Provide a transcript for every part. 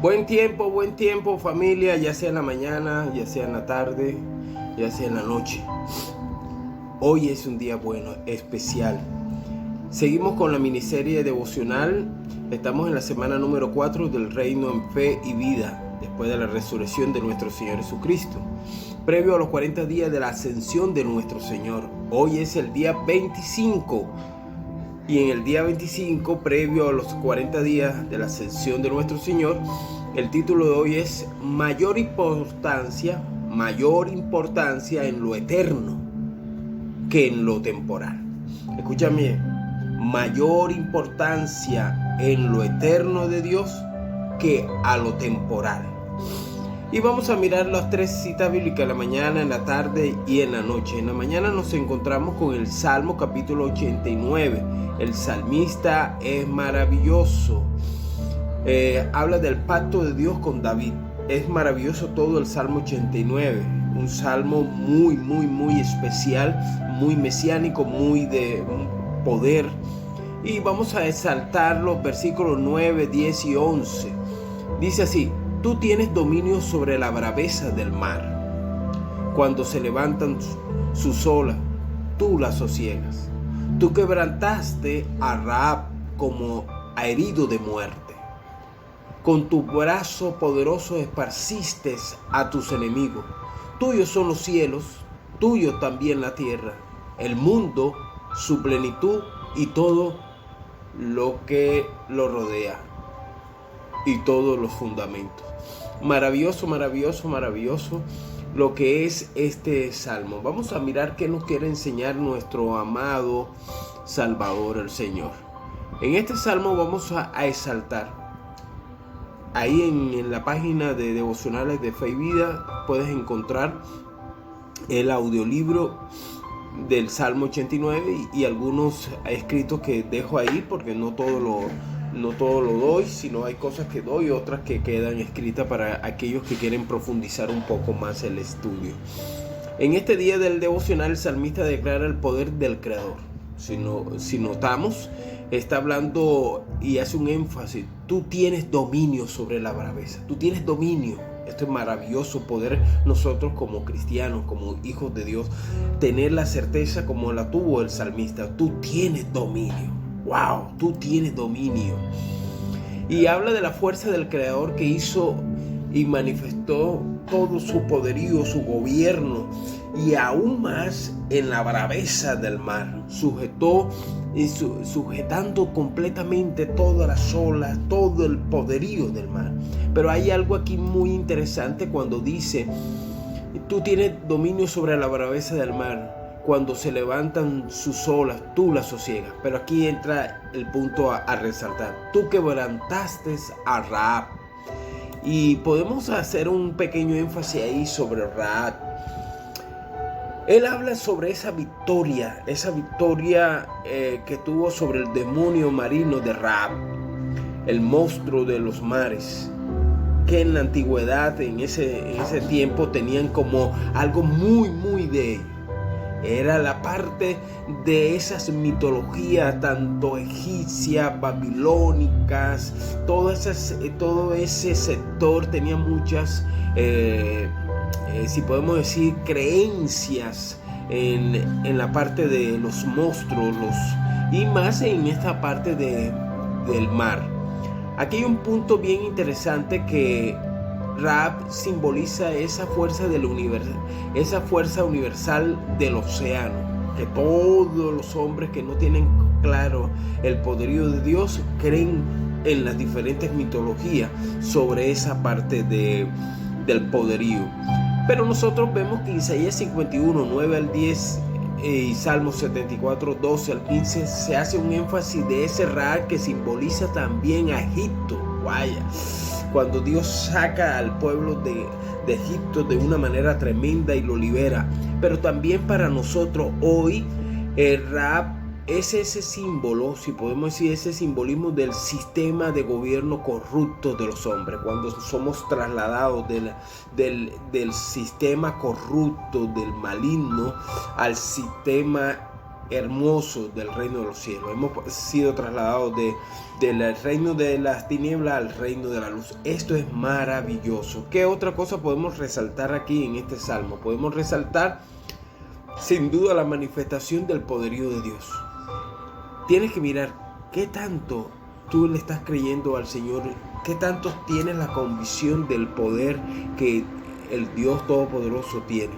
Buen tiempo familia, ya sea en la mañana, ya sea en la tarde, ya sea en la noche. Hoy es un día bueno, especial. Seguimos con la miniserie devocional. Estamos en la semana número 4 del Reino en Fe y Vida, después de la resurrección de nuestro Señor Jesucristo, previo a los 40 días de la ascensión de nuestro Señor. Hoy es el día 25. Y en el día 25, previo a los 40 días de la ascensión de nuestro Señor, el título de hoy es mayor importancia en lo eterno que en lo temporal. Escúchame, mayor importancia en lo eterno de Dios que a lo temporal. Y vamos a mirar las tres citas bíblicas, en la mañana, en la tarde y en la noche. En la mañana nos encontramos con el Salmo capítulo 89. El salmista es maravilloso. Habla del pacto de Dios con David. Es maravilloso todo el Salmo 89. Un salmo muy especial, muy mesiánico, muy de poder. Y vamos a exaltar los versículos 9, 10 y 11. Dice así: tú tienes dominio sobre la braveza del mar. Cuando se levantan sus olas, tú las sosiegas. Tú quebrantaste a Rahab como a herido de muerte. Con tu brazo poderoso esparciste a tus enemigos. Tuyos son los cielos, tuyo también la tierra, el mundo, su plenitud y todo lo que lo rodea, y todos los fundamentos. Maravilloso lo que es este salmo. Vamos a mirar qué nos quiere enseñar nuestro amado Salvador, el Señor. En este salmo vamos a exaltar. Ahí en la página de devocionales de Fe y Vida puedes encontrar el audiolibro del Salmo 89 y algunos escritos que dejo ahí, porque no todo lo doy, sino hay cosas que doy y otras que quedan escritas para aquellos que quieren profundizar un poco más el estudio. En este día del devocional, el salmista declara el poder del Creador. Si notamos, está hablando y hace un énfasis: tú tienes dominio sobre la braveza, tú tienes dominio. Esto es maravilloso, poder nosotros como cristianos, como hijos de Dios, tener la certeza como la tuvo el salmista: tú tienes dominio. ¡Wow! Tú tienes dominio. Y habla de la fuerza del Creador que hizo y manifestó todo su poderío, su gobierno, y aún más en la braveza del mar. Sujetando completamente todas las olas, todo el poderío del mar. Pero hay algo aquí muy interesante cuando dice: tú tienes dominio sobre la braveza del mar. Cuando se levantan sus olas, tú las sosiegas. Pero aquí entra el punto a resaltar: tú quebrantaste a Rahab. Y podemos hacer un pequeño énfasis ahí sobre Rahab. Él habla sobre esa victoria que tuvo sobre el demonio marino de Rahab, el monstruo de los mares, que en la antigüedad, en ese tiempo, tenían como algo muy de ellos. Era la parte de esas mitologías, tanto egipcias, babilónicas, todo ese sector tenía muchas, si podemos decir, creencias en la parte de los monstruos, y más en esta parte del mar. Aquí hay un punto bien interesante que Rahab simboliza esa fuerza del universo, esa fuerza universal del océano, que todos los hombres que no tienen claro el poderío de Dios creen en las diferentes mitologías sobre esa parte del poderío. Pero nosotros vemos que Isaías 51, 9 al 10 y Salmos 74, 12 al 15 se hace un énfasis de ese Rahab que simboliza también a Egipto. Vaya, cuando Dios saca al pueblo de Egipto de una manera tremenda y lo libera. Pero también para nosotros hoy, Rahab es ese símbolo, si podemos decir, ese simbolismo del sistema de gobierno corrupto de los hombres. Cuando somos trasladados del sistema corrupto, del maligno, al sistema hermoso del reino de los cielos. Hemos sido trasladados del reino de las tinieblas al reino de la luz. Esto es maravilloso. ¿Qué otra cosa podemos resaltar aquí en este salmo? Podemos resaltar sin duda la manifestación del poderío de Dios. Tienes que mirar qué tanto tú le estás creyendo al Señor, qué tanto tienes la convicción del poder que el Dios Todopoderoso tiene.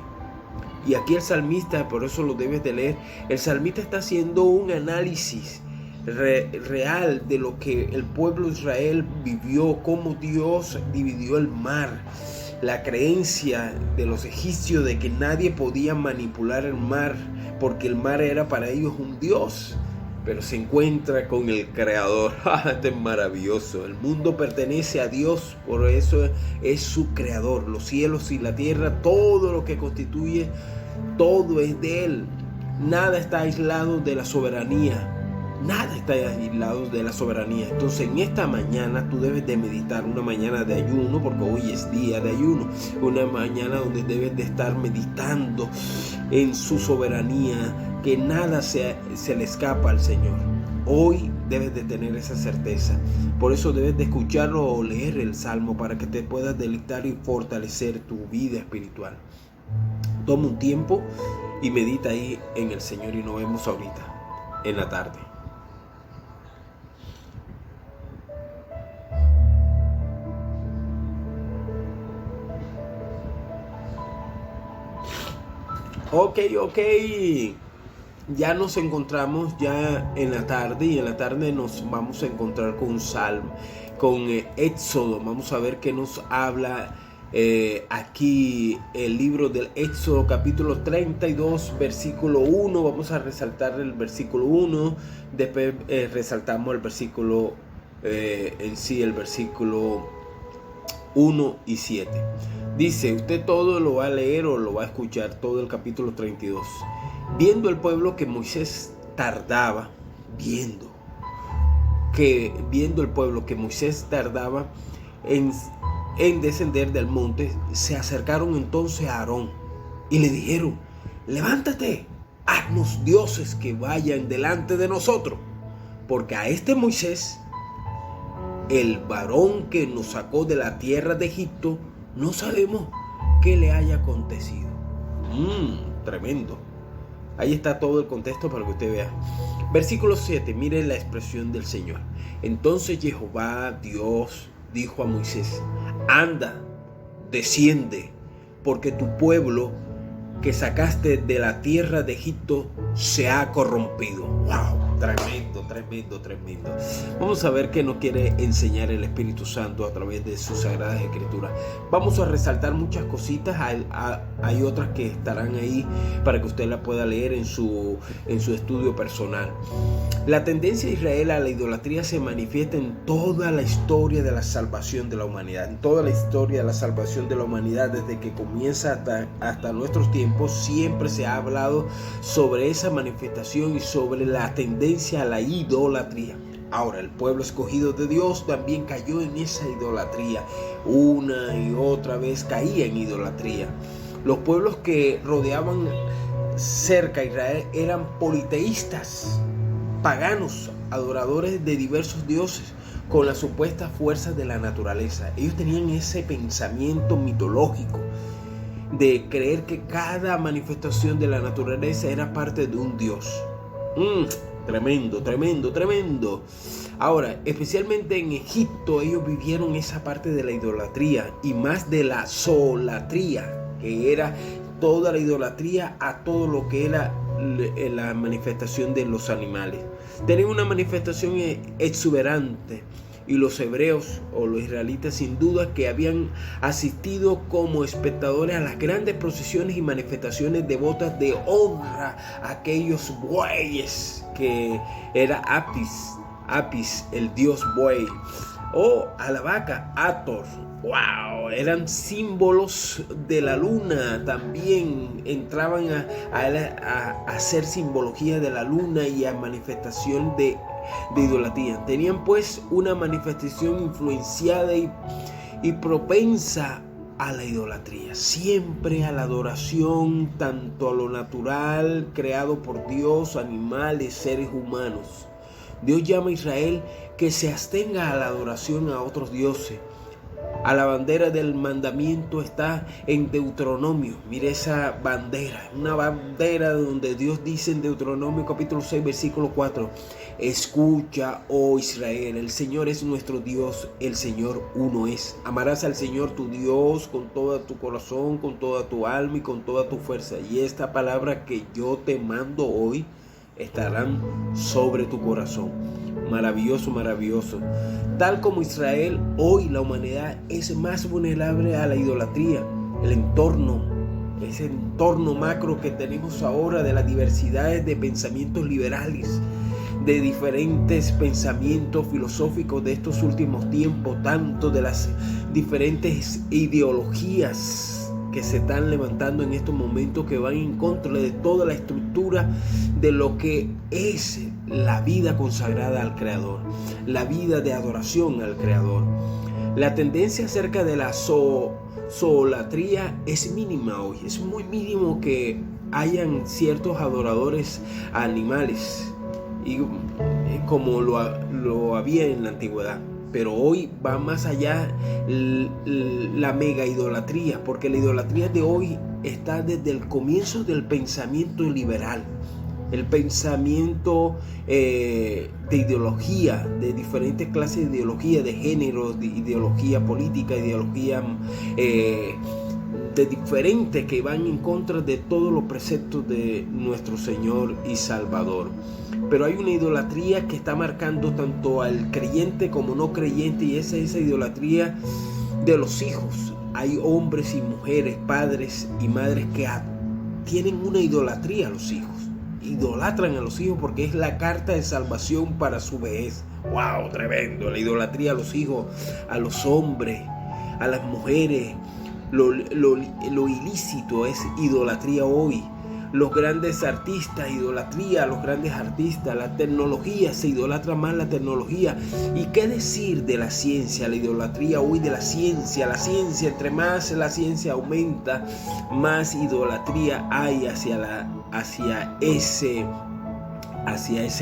Y aquí el salmista, por eso lo debes de leer, el salmista está haciendo un análisis real de lo que el pueblo de Israel vivió, cómo Dios dividió el mar, la creencia de los egipcios de que nadie podía manipular el mar, porque el mar era para ellos un Dios. Pero se encuentra con el Creador. Este es maravilloso. El mundo pertenece a Dios, por eso es su Creador. Los cielos y la tierra, todo lo que constituye, todo es de Él. Nada está aislado de la soberanía. Nada está aislado de la soberanía. Entonces en esta mañana tú debes de meditar, una mañana de ayuno, porque hoy es día de ayuno, una mañana donde debes de estar meditando en su soberanía, que nada se le escapa al Señor. Hoy debes de tener esa certeza. Por eso debes de escucharlo o leer el Salmo para que te puedas deleitar y fortalecer tu vida espiritual. Toma un tiempo y medita ahí en el Señor y nos vemos ahorita en la tarde. Ok. Ya nos encontramos ya en la tarde y en la tarde nos vamos a encontrar con un salmo, con Éxodo. Vamos a ver qué nos habla aquí el libro del Éxodo, capítulo 32, versículo 1. Vamos a resaltar el versículo 1, después resaltamos el versículo en sí, el versículo 1 y 7. Dice, usted todo lo va a leer o lo va a escuchar, todo el capítulo 32. Viendo el pueblo que Moisés tardaba, viendo el pueblo que Moisés tardaba en descender del monte, se acercaron entonces a Aarón y le dijeron, levántate, haznos dioses que vayan delante de nosotros, porque a este Moisés, el varón que nos sacó de la tierra de Egipto, no sabemos qué le haya acontecido. Tremendo. Ahí está todo el contexto para que usted vea. Versículo 7, mire la expresión del Señor. Entonces Jehová Dios dijo a Moisés, anda, desciende, porque tu pueblo que sacaste de la tierra de Egipto se ha corrompido. ¡Wow! Tremendo. Vamos a ver qué nos quiere enseñar el Espíritu Santo a través de sus sagradas escrituras. Vamos a resaltar muchas cositas. Hay otras que estarán ahí para que usted las pueda leer en su estudio personal. La tendencia de Israel a la idolatría se manifiesta en toda la historia de la salvación de la humanidad. En toda la historia de la salvación de la humanidad, desde que comienza hasta nuestros tiempos, siempre se ha hablado sobre esa manifestación y sobre la tendencia a la idolatría. Ahora, el pueblo escogido de Dios también cayó en esa idolatría. Una y otra vez caía en idolatría. Los pueblos que rodeaban cerca a Israel eran politeístas, paganos, adoradores de diversos dioses con las supuestas fuerzas de la naturaleza. Ellos tenían ese pensamiento mitológico de creer que cada manifestación de la naturaleza era parte de un dios. Tremendo. Ahora, especialmente en Egipto, ellos vivieron esa parte de la idolatría y más de la zolatría, que era toda la idolatría a todo lo que era la manifestación de los animales. Tenían una manifestación exuberante. Y los hebreos o los israelitas sin duda que habían asistido como espectadores a las grandes procesiones y manifestaciones devotas de honra a aquellos bueyes que era Apis, el dios buey, o a la vaca Hathor. ¡Wow! Eran símbolos de la luna, también entraban a hacer simbología de la luna y a manifestación de idolatría. Tenían pues una manifestación influenciada y propensa a la idolatría, siempre a la adoración, tanto a lo natural creado por Dios, animales, seres humanos. Dios llama a Israel que se abstenga a la adoración a otros dioses. A la bandera del mandamiento está en Deuteronomio. Mire esa bandera, una bandera donde Dios dice en Deuteronomio capítulo 6 versículo 4: escucha, oh Israel, el Señor es nuestro Dios, el Señor uno es. Amarás al Señor tu Dios con todo tu corazón, con toda tu alma y con toda tu fuerza. Y esta palabra que yo te mando hoy estarán sobre tu corazón. Maravilloso, maravilloso. Tal como Israel, hoy la humanidad es más vulnerable a la idolatría. El entorno, ese entorno macro que tenemos ahora de las diversidades de pensamientos liberales, de diferentes pensamientos filosóficos de estos últimos tiempos, tanto de las diferentes ideologías que se están levantando en estos momentos, que van en contra de toda la estructura de lo que es la vida consagrada al Creador, la vida de adoración al Creador. La tendencia acerca de la zoolatría es mínima hoy. Es muy mínimo que hayan ciertos adoradores a animales, y como lo había en la antigüedad. Pero hoy va más allá la mega idolatría, porque la idolatría de hoy está desde el comienzo del pensamiento liberal, el pensamiento de ideología, de diferentes clases de ideología, de género, de ideología política, ideología de diferentes, que van en contra de todos los preceptos de nuestro Señor y Salvador. Pero hay una idolatría que está marcando tanto al creyente como no creyente, y esa idolatría de los hijos. Hay hombres y mujeres, padres y madres que tienen una idolatría a los hijos. Idolatran a los hijos porque es la carta de salvación para su vejez. ¡Wow! Tremendo. La idolatría a los hijos, a los hombres, a las mujeres. Lo ilícito es idolatría hoy. Los grandes artistas, idolatría a los grandes artistas. La tecnología, se idolatra más la tecnología. ¿Y qué decir de la ciencia? La idolatría hoy de la ciencia. La ciencia, entre más la ciencia aumenta, más idolatría hay hacia ese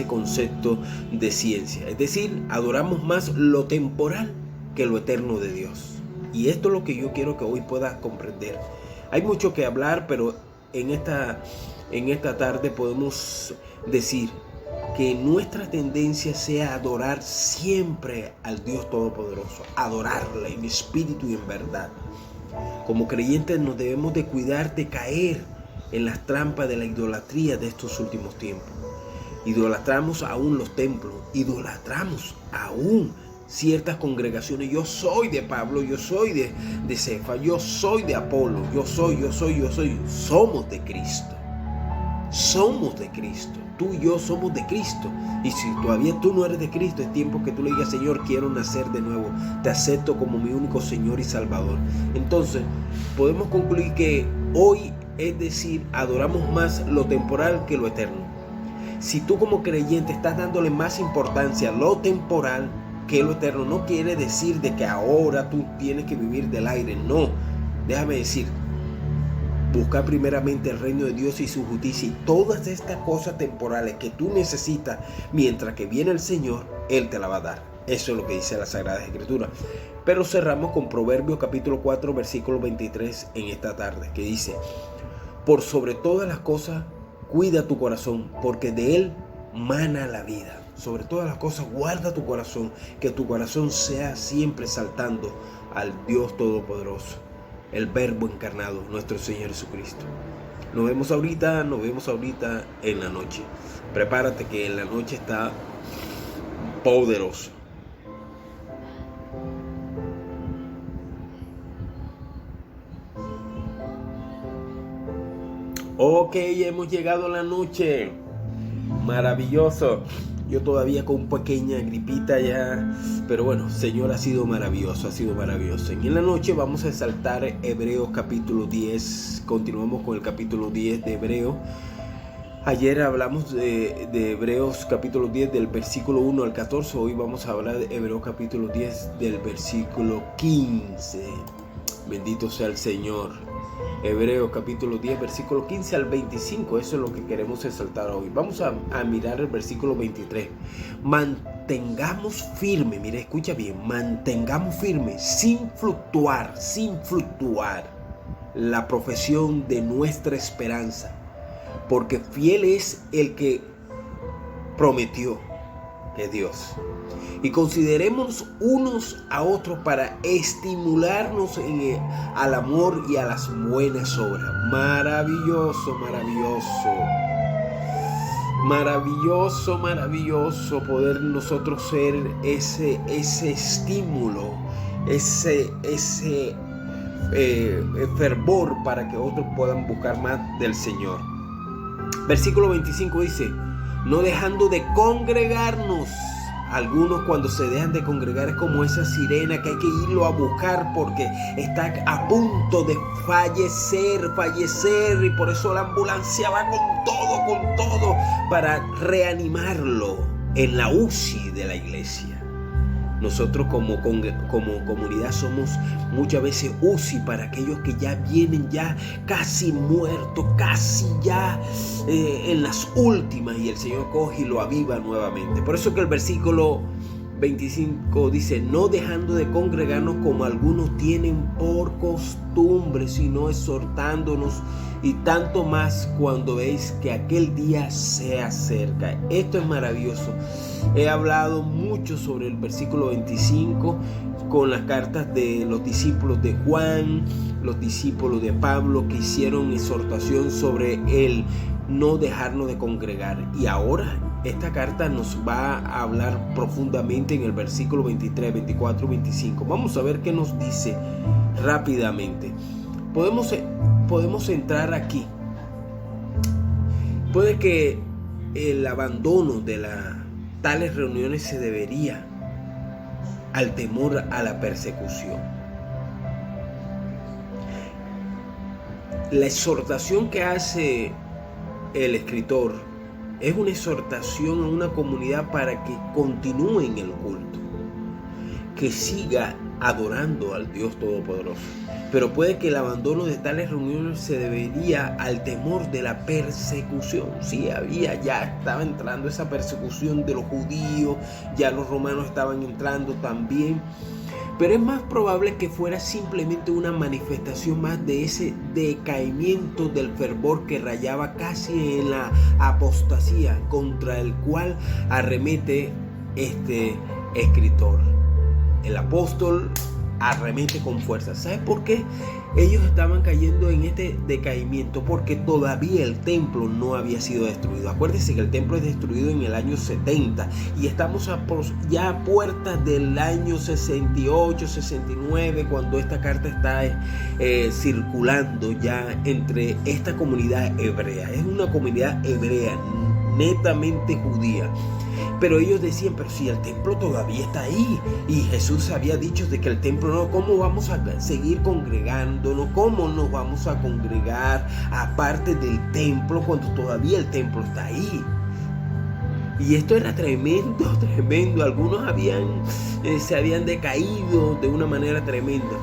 concepto de ciencia. Es decir, adoramos más lo temporal que lo eterno de Dios. Y esto es lo que yo quiero que hoy puedas comprender. Hay mucho que hablar, pero en esta tarde podemos decir que nuestra tendencia sea adorar siempre al Dios Todopoderoso, adorarle en espíritu y en verdad. Como creyentes nos debemos de cuidar de caer en las trampas de la idolatría de estos últimos tiempos. Idolatramos aún los templos, idolatramos aún ciertas congregaciones. Yo soy de Pablo, yo soy de Cefa, yo soy de Apolo, yo soy. Somos de Cristo. Somos de Cristo. Tú y yo somos de Cristo. Y si todavía tú no eres de Cristo, es tiempo que tú le digas: Señor, quiero nacer de nuevo. Te acepto como mi único Señor y Salvador. Entonces, podemos concluir que hoy, es decir, adoramos más lo temporal que lo eterno. Si tú como creyente estás dándole más importancia a lo temporal que lo eterno, no quiere decir de que ahora tú tienes que vivir del aire. No, déjame decir, busca primeramente el reino de Dios y su justicia, y todas estas cosas temporales que tú necesitas mientras que viene el Señor, Él te la va a dar. Eso es lo que dice la Sagrada Escritura. Pero cerramos con Proverbios capítulo 4 versículo 23 en esta tarde, que dice: por sobre todas las cosas cuida tu corazón, porque de él mana la vida. Sobre todas las cosas guarda tu corazón, que tu corazón sea siempre saltando al Dios Todopoderoso, el Verbo encarnado, nuestro Señor Jesucristo. Nos vemos ahorita en la noche. Prepárate que en la noche está poderoso. Ok, hemos llegado a la noche. Maravilloso. Yo todavía con pequeña gripita ya, pero bueno, Señor, ha sido maravilloso, ha sido maravilloso. Y en la noche vamos a saltar Hebreos capítulo 10. Continuamos con el capítulo 10 de Hebreos. Ayer hablamos de Hebreos capítulo 10 del versículo 1 al 14. Hoy vamos a hablar de Hebreos capítulo 10 del versículo 15. Bendito sea el Señor. Hebreos capítulo 10, versículo 15 al 25. Eso es lo que queremos exaltar hoy. Vamos a mirar el versículo 23. Mantengamos firme, mira, escucha bien. Mantengamos firme, sin fluctuar, la profesión de nuestra esperanza. Porque fiel es el que prometió, que es Dios. Y consideremos unos a otros para estimularnos al amor y a las buenas obras. Maravilloso, maravilloso. Maravilloso, maravilloso poder nosotros ser ese estímulo, ese fervor para que otros puedan buscar más del Señor. Versículo 25 dice: no dejando de congregarnos. Algunos cuando se dejan de congregar es como esa sirena que hay que irlo a buscar porque está a punto de fallecer, y por eso la ambulancia va con todo para reanimarlo en la UCI de la iglesia. Nosotros como comunidad somos muchas veces UCI para aquellos que ya vienen ya casi muertos, casi ya en las últimas, y el Señor coge y lo aviva nuevamente. Por eso que el versículo 25 dice: no dejando de congregarnos como algunos tienen por costumbre, sino exhortándonos, y tanto más cuando veis que aquel día se acerca. Esto es maravilloso. He hablado mucho sobre el versículo 25 con las cartas de los discípulos de Juan, los discípulos de Pablo, que hicieron exhortación sobre el no dejarnos de congregar. Y ahora esta carta nos va a hablar profundamente en el versículo 23, 24 y 25. Vamos a ver qué nos dice rápidamente. Podemos entrar aquí. Puede que el abandono de tales reuniones se debería al temor a la persecución. La exhortación que hace el escritor es una exhortación a una comunidad para que continúe en el culto, que siga adorando al Dios Todopoderoso. Pero puede que el abandono de tales reuniones se debería al temor de la persecución. Sí, ya estaba entrando esa persecución de los judíos, ya los romanos estaban entrando también. Pero es más probable que fuera simplemente una manifestación más de ese decaimiento del fervor que rayaba casi en la apostasía, contra el cual arremete este escritor. El apóstol arremete con fuerza. ¿Sabes por qué ellos estaban cayendo en este decaimiento? Porque todavía el templo no había sido destruido. Acuérdense que el templo es destruido en el año 70 y estamos ya a puertas del año 68, 69, cuando esta carta está circulando ya entre esta comunidad hebrea. Es una comunidad hebrea, netamente judía. Pero ellos decían: pero si el templo todavía está ahí, y Jesús había dicho de que el templo no, ¿cómo vamos a seguir congregándonos? ¿Cómo nos vamos a congregar aparte del templo cuando todavía el templo está ahí? Y esto era tremendo. Algunos se habían decaído de una manera tremenda.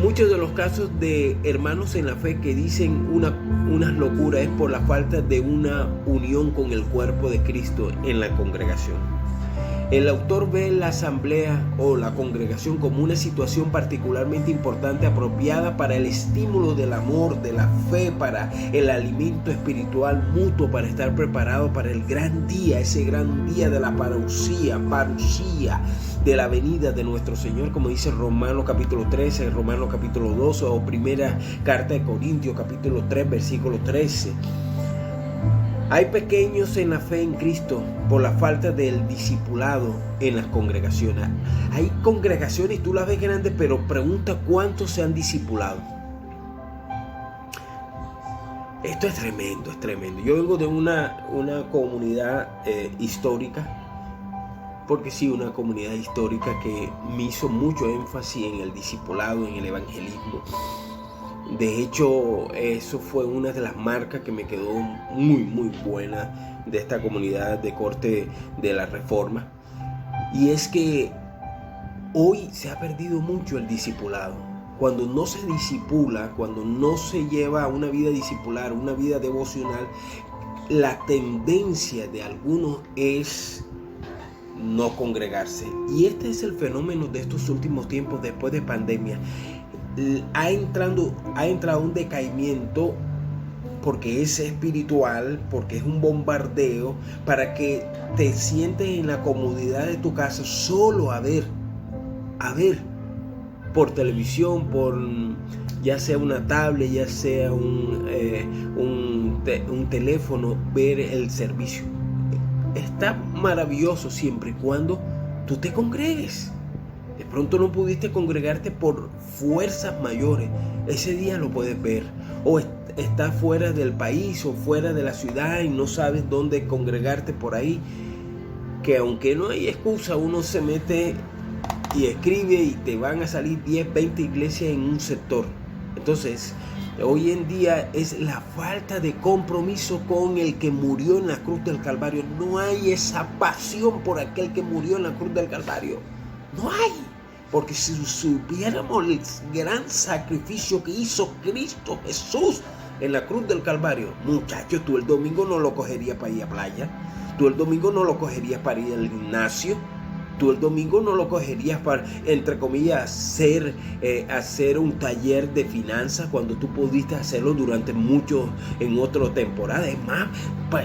Muchos de los casos de hermanos en la fe que dicen unas locuras es por la falta de una unión con el cuerpo de Cristo en la congregación. El autor ve la asamblea o la congregación como una situación particularmente importante, apropiada para el estímulo del amor, de la fe, para el alimento espiritual mutuo, para estar preparado para el gran día, ese gran día de la parucía, de la venida de nuestro Señor, como dice Romanos capítulo 13, Romanos capítulo 12 o primera carta de Corintios capítulo 3, versículo 13. Hay pequeños en la fe en Cristo por la falta del discipulado en las congregaciones. Hay congregaciones, tú las ves grandes, pero pregunta cuántos se han discipulado. Esto es tremendo, es tremendo. Yo vengo de una comunidad histórica, porque sí, una comunidad histórica que me hizo mucho énfasis en el discipulado, en el evangelismo. De hecho, eso fue una de las marcas que me quedó muy buena de esta comunidad de corte de la Reforma. Y es que hoy se ha perdido mucho el discipulado. cuando no se disipula, cuando no se lleva una vida discipular, una vida devocional, la tendencia de algunos es no congregarse. Y este es el fenómeno de estos últimos tiempos después de pandemia. Ha entrado un decaimiento porque es espiritual, porque es un bombardeo, para que te sientes en la comodidad de tu casa solo a ver por televisión, por ya sea una tablet, ya sea un teléfono, ver el servicio. Está maravilloso siempre y cuando tú te congregues. De pronto no pudiste congregarte por fuerzas mayores, ese día lo puedes ver. O estás fuera del país o fuera de la ciudad y no sabes dónde congregarte por ahí, que aunque no hay excusa, uno se mete y escribe y te van a salir 10, 20 iglesias en un sector. Entonces, hoy en día es la falta de compromiso con el que murió en la cruz del Calvario. No hay esa pasión por aquel que murió en la cruz del Calvario. No hay. Porque si supiéramos el gran sacrificio que hizo Cristo Jesús en la cruz del Calvario, muchachos, tú el domingo no lo cogerías para ir a playa. Tú el domingo no lo cogerías para ir al gimnasio. Tú el domingo no lo cogerías para, entre comillas, hacer un taller de finanzas cuando tú pudiste hacerlo durante en otras temporadas. Es más,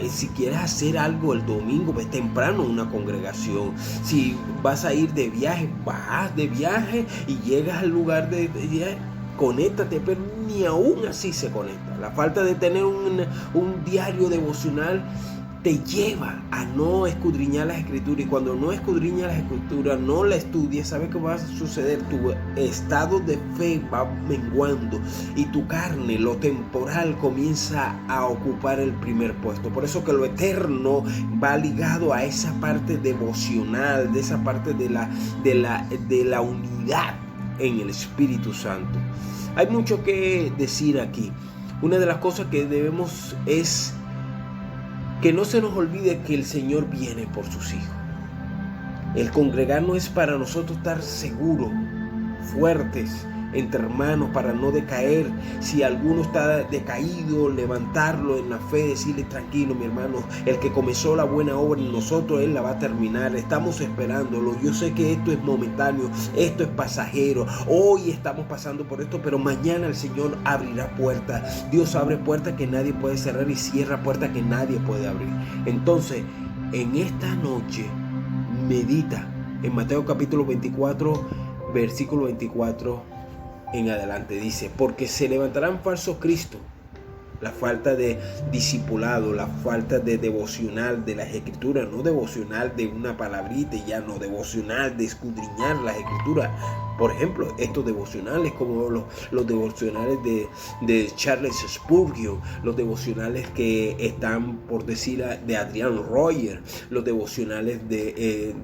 si quieres hacer algo el domingo, ves temprano a una congregación. Si vas a ir de viaje, vas de viaje y llegas al lugar de viaje, conéctate, pero ni aún así se conecta. La falta de tener un diario devocional te lleva a no escudriñar las escrituras, y cuando no escudriñas las escrituras, no la estudias, ¿sabes qué va a suceder? Tu estado de fe va menguando y tu carne, lo temporal, comienza a ocupar el primer puesto. Por eso que lo eterno va ligado a esa parte devocional, de esa parte de la unidad en el Espíritu Santo. Hay mucho que decir aquí. Una de las cosas que debemos es que no se nos olvide que el Señor viene por sus hijos. El congregarnos es para nosotros estar seguros, fuertes, entre hermanos, para no decaer. Si alguno está decaído, levantarlo en la fe, decirle: tranquilo, mi hermano, el que comenzó la buena obra en nosotros, Él la va a terminar. Estamos esperándolo. Yo sé que esto es momentáneo, esto es pasajero. Hoy estamos pasando por esto, pero mañana el Señor abrirá puertas. Dios abre puertas que nadie puede cerrar y cierra puertas que nadie puede abrir. Entonces, en esta noche, medita en Mateo capítulo 24, versículo 24 en adelante. Dice: porque se levantarán falsos cristos. La falta de discipulado, la falta de devocional de las escrituras, no devocional de una palabrita y ya, no, devocional de escudriñar las escrituras. Por ejemplo, estos devocionales como los devocionales de Charles Spurgeon, los devocionales que están, por decir, de Adrian Rogers, los devocionales del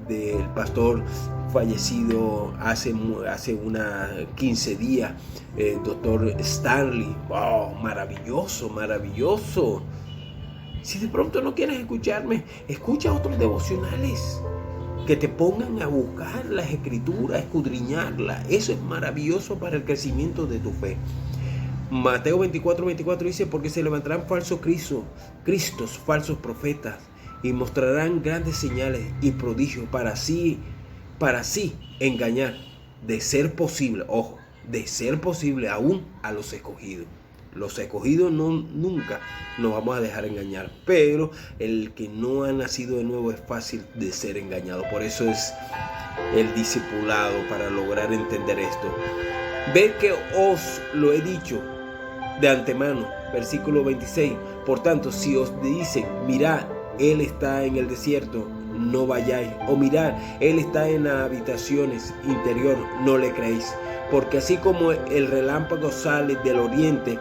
pastor fallecido hace 15 días, doctor Stanley. ¡Wow! Maravilloso. Si de pronto no quieres escucharme, escucha otros devocionales que te pongan a buscar las escrituras, escudriñarlas. Eso es maravilloso para el crecimiento de tu fe. Mateo 24 dice: porque se levantarán falsos cristos, falsos profetas, y mostrarán grandes señales y prodigios para sí engañar, de ser posible, ojo, de ser posible aún a los escogidos. Los escogidos nunca nos vamos a dejar engañar, pero el que no ha nacido de nuevo es fácil de ser engañado. Por eso es el discipulado, para lograr entender esto. Ved que os lo he dicho de antemano. Versículo 26. Por tanto, si os dicen: mirad, Él está en el desierto, no vayáis. O mirad, Él está en las habitaciones interior, no le creéis. Porque así como el relámpago sale del oriente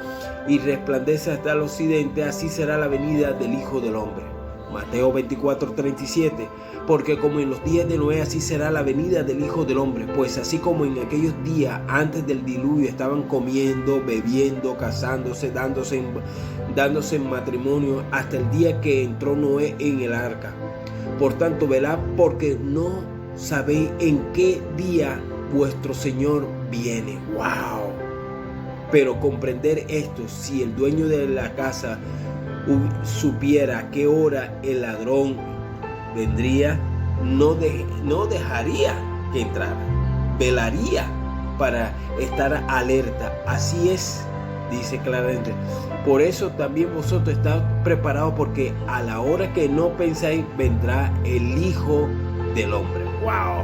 y resplandece hasta el occidente, así será la venida del Hijo del Hombre. Mateo 24:37. Porque como en los días de Noé, así será la venida del Hijo del Hombre. Pues así como en aquellos días antes del diluvio estaban comiendo, bebiendo, casándose, dándose en matrimonio, hasta el día que entró Noé en el arca. Por tanto, velad, porque no sabéis en qué día vuestro Señor viene. ¡Wow! Pero comprender esto, si el dueño de la casa supiera a qué hora el ladrón vendría, no dejaría que entrara, velaría para estar alerta. Así es, dice claramente. Por eso también vosotros estáis preparados, porque a la hora que no pensáis vendrá el Hijo del Hombre. ¡Wow!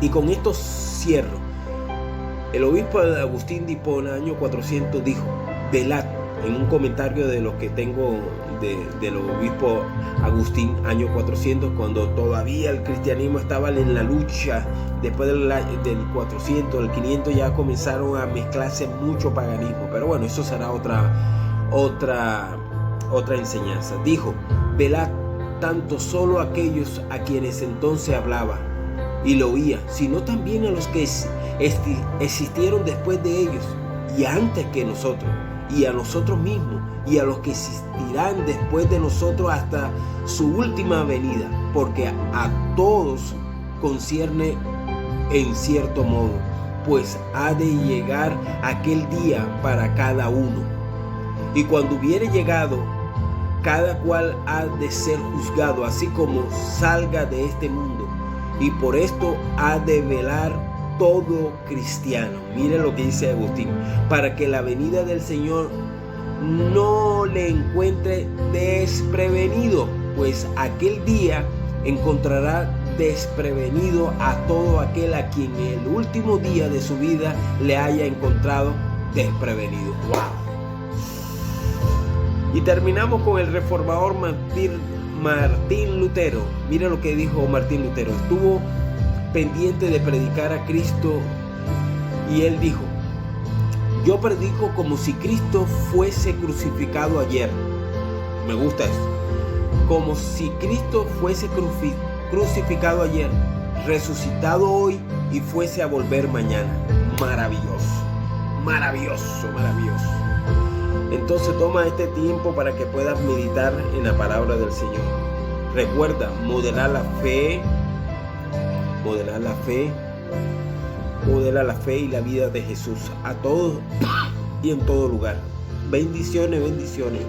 Y con esto cierro. El obispo Agustín de Hipona, año 400, dijo: velad, en un comentario de lo que tengo del obispo Agustín, año 400, cuando todavía el cristianismo estaba en la lucha. Después del 400, del 500 ya comenzaron a mezclarse mucho paganismo, pero bueno, eso será otra enseñanza. Dijo: velad, tanto solo aquellos a quienes entonces hablaba y lo oía, sino también a los que existieron después de ellos y antes que nosotros, y a nosotros mismos, y a los que existirán después de nosotros hasta su última venida, porque a todos concierne en cierto modo, pues ha de llegar aquel día para cada uno. Y cuando hubiere llegado, cada cual ha de ser juzgado, así como salga de este mundo. Y por esto ha de velar todo cristiano. Mire lo que dice Agustín: para que la venida del Señor no le encuentre desprevenido, pues aquel día encontrará desprevenido a todo aquel a quien el último día de su vida le haya encontrado desprevenido. ¡Wow! Y terminamos con el reformador Martín Lutero. Mira lo que dijo Martín Lutero. Estuvo pendiente de predicar a Cristo y él dijo: yo predico como si Cristo fuese crucificado ayer. Me gusta eso. Como si Cristo fuese crucificado ayer, resucitado hoy y fuese a volver mañana. Maravilloso, maravilloso, maravilloso. Entonces toma este tiempo para que puedas meditar en la palabra del Señor. Recuerda, modela la fe y la vida de Jesús a todos y en todo lugar. Bendiciones, bendiciones.